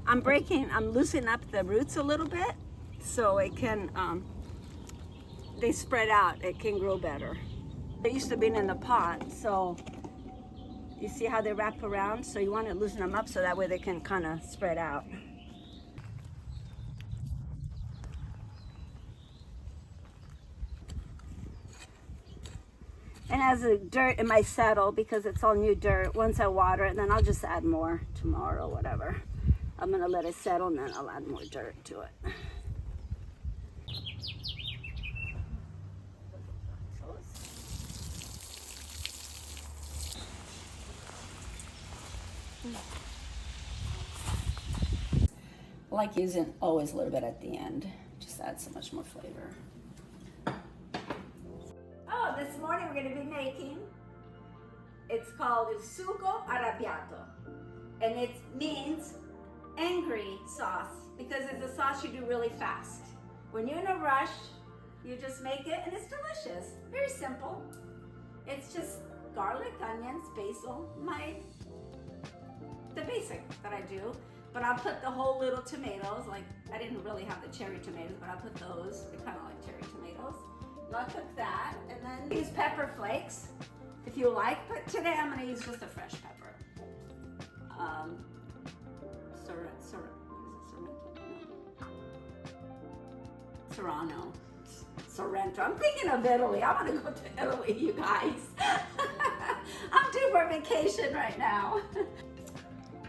I'm loosening up the roots a little bit so it can, they spread out, it can grow better. They used to be in the pot, so you see how they wrap around? So you want to loosen them up so that way they can kind of spread out. And as the dirt in my settle, because it's all new dirt, once I water it, then I'll just add more tomorrow, whatever. I'm gonna let it settle and then I'll add more dirt to it. I like using always a little bit at the end. Just adds so much more flavor. Oh, this morning we're going to be making, it's called il sugo arrabbiato. And it means angry sauce because it's a sauce you do really fast. When you're in a rush, you just make it and it's delicious. Very simple. It's just garlic, onions, basil, the basic that I do. But I'll put the whole little tomatoes, like I didn't really have the cherry tomatoes, but I'll put those. They're kind of like cherry tomatoes. And I'll cook that, and then use pepper flakes if you like. But today I'm going to use just a fresh pepper. Serrano. Sorrento. I'm thinking of Italy. I want to go to Italy, you guys. I'm due for vacation right now.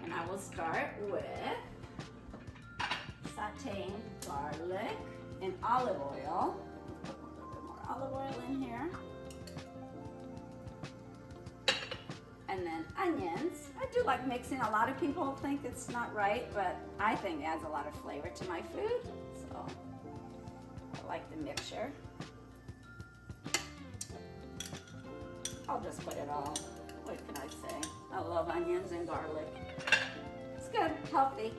And I will start with sauteing garlic in olive oil. Put a little bit more olive oil in here. And then onions. I do like mixing. A lot of people think it's not right, but I think it adds a lot of flavor to my food. So I like the mixture. I'll just put it all. What can I say? I love onions and garlic. It's good, healthy.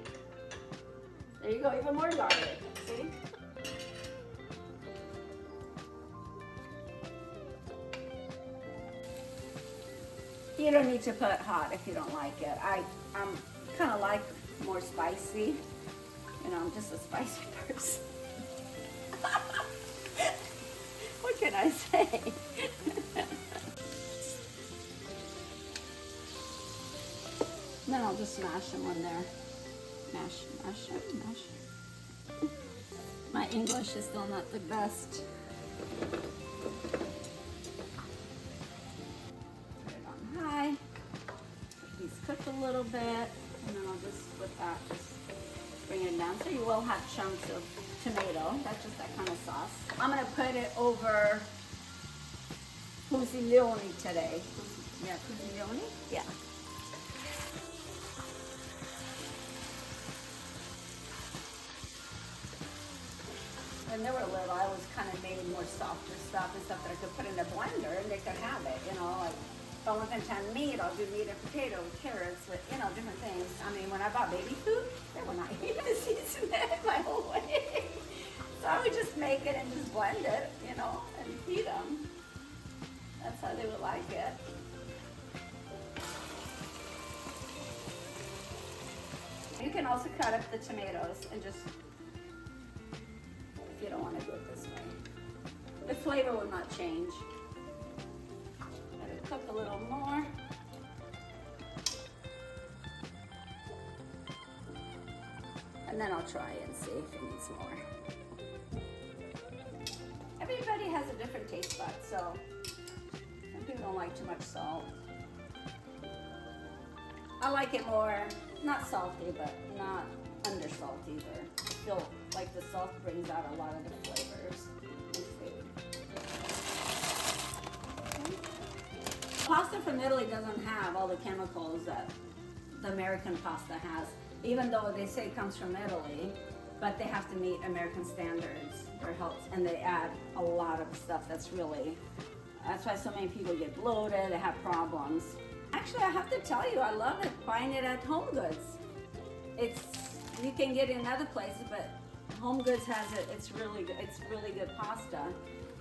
There you go, even more garlic, see? You don't need to put hot if you don't like it. I'm kind of like more spicy. You know, I'm just a spicy person. What can I say? Then I'll just smash them on there. Mash, mash, mash. My English is still not the best. Put it on high. Let these cook a little bit, and then I'll just, with that, just bring it down. So you will have chunks of tomato. That's just that kind of sauce. I'm gonna put it over fusiglione today. Yeah, fusiglione? Yeah. When they were little, I always kind of made more softer stuff and stuff that I could put in the blender and they could have it, you know, like if I wasn't to meat, I'll do meat and potato with carrots, with, you know, different things. I mean, when I bought baby food, they were not even seasoned it my whole way. So I would just make it and just blend it, you know, and feed them. That's how they would like it. You can also cut up the tomatoes and just, you don't want to do it this way. The flavor will not change. Let it cook a little more. And then I'll try and see if it needs more. Everybody has a different taste bud, so some people don't like too much salt. I like it more, not salty, but not under salt either. I feel like the salt brings out a lot of the flavors in food. Pasta from Italy doesn't have all the chemicals that the American pasta has, even though they say it comes from Italy, but they have to meet American standards for health, and they add a lot of stuff that's why so many people get bloated, they have problems. Actually, I have to tell you, I love it buying it at Home Goods. You can get it in other places, but Home Goods has it. It's really good. It's really good pasta.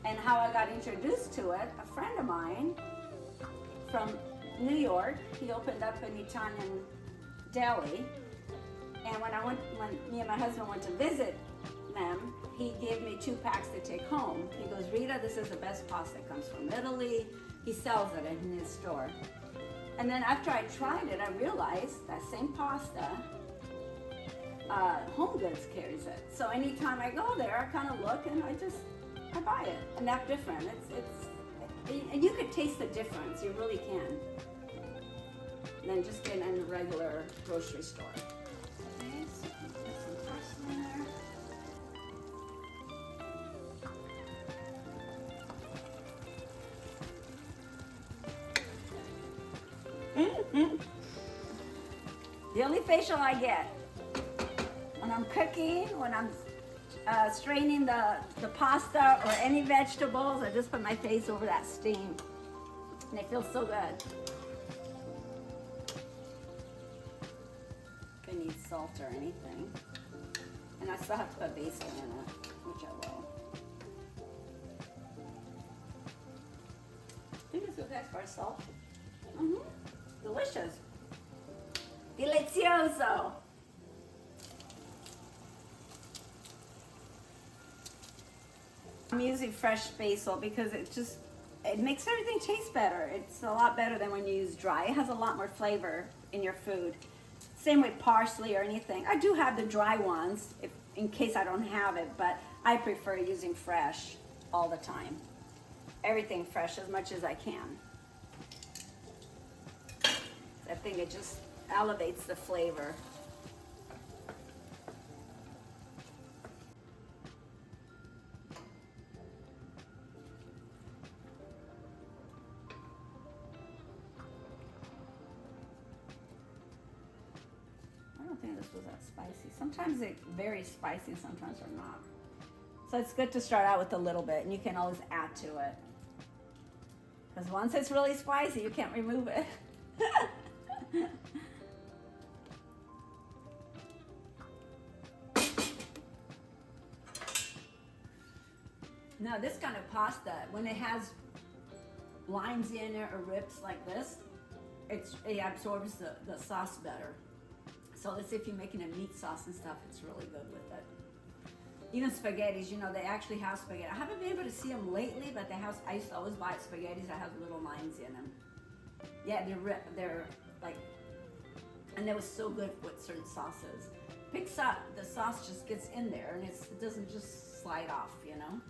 And how I got introduced to it, a friend of mine from New York, he opened up an Italian deli, And when me and my husband went to visit them, he gave me 2 packs to take home. He goes, Rita, this is the best pasta. It comes from Italy. He sells it in his store. And then after I tried it, I realized that same pasta, Home Goods carries it. So anytime I go there, I kind of look and I buy it. And that's different. And you could taste the difference. You really can. Than just getting in a regular grocery store. Okay, so put some parsley in there. The only facial I get when I'm cooking, when I'm straining the pasta or any vegetables, I just put my face over that steam, and it feels so good. If I need salt or anything, and I still have to put basil in it, which I will. I think it's okay for salt. Delicious. Delizioso. I'm using fresh basil because it makes everything taste better. It's a lot better than when you use dry. It has a lot more flavor in your food. Same with parsley or anything. I do have the dry ones in case I don't have it, but I prefer using fresh all the time. Everything fresh as much as I can. I think it just elevates the flavor. I don't think this was that spicy. Sometimes it's very spicy, sometimes they're not. So it's good to start out with a little bit, and you can always add to it. Because once it's really spicy, you can't remove it. Now this kind of pasta, when it has lines in it or rips like this, it absorbs the sauce better. So let's say if you're making a meat sauce and stuff, it's really good with it. Even spaghettis, you know, they actually have spaghetti. I haven't been able to see them lately, but I used to always buy spaghettis that have little lines in them. Yeah, they're like, and it was so good with certain sauces. Picks up, the sauce just gets in there and it doesn't just slide off, you know?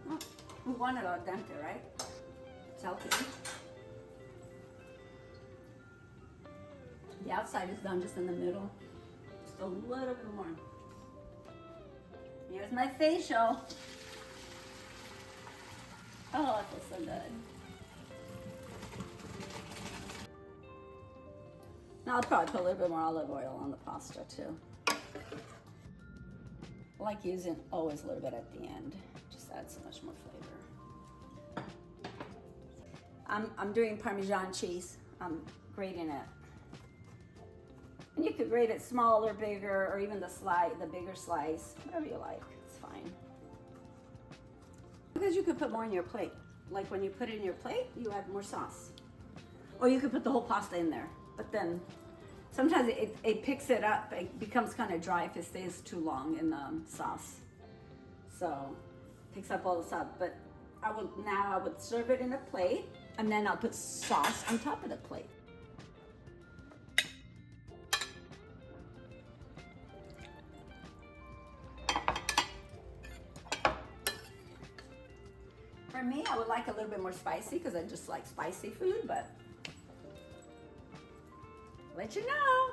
Oh, we want it al dente, right? It's healthy. The outside is done just in the middle. Just a little bit more. Here's my facial. Oh, it feels so good. Now I'll probably put a little bit more olive oil on the pasta too. I like using always a little bit at the end. Just adds so much more flavor. I'm doing Parmesan cheese. I'm grating it. And you could grate it small or bigger, or even the bigger slice, whatever you like, it's fine. Because you could put more in your plate. Like when you put it in your plate, you add more sauce. Or you could put the whole pasta in there. But then sometimes it picks it up, it becomes kind of dry if it stays too long in the sauce. So it picks up all the sauce. But I would serve it in a plate, and then I'll put sauce on top of the plate. For me, I would like a little bit more spicy because I just like spicy food, but I'll let you know.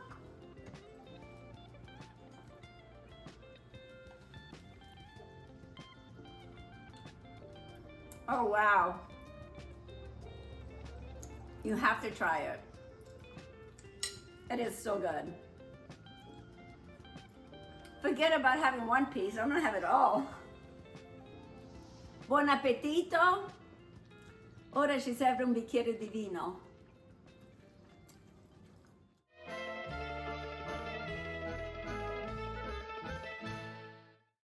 Oh, wow. You have to try it. It is so good. Forget about having one piece. I'm gonna have it all. Buon appetito. Ora ci serve un bicchiere di vino.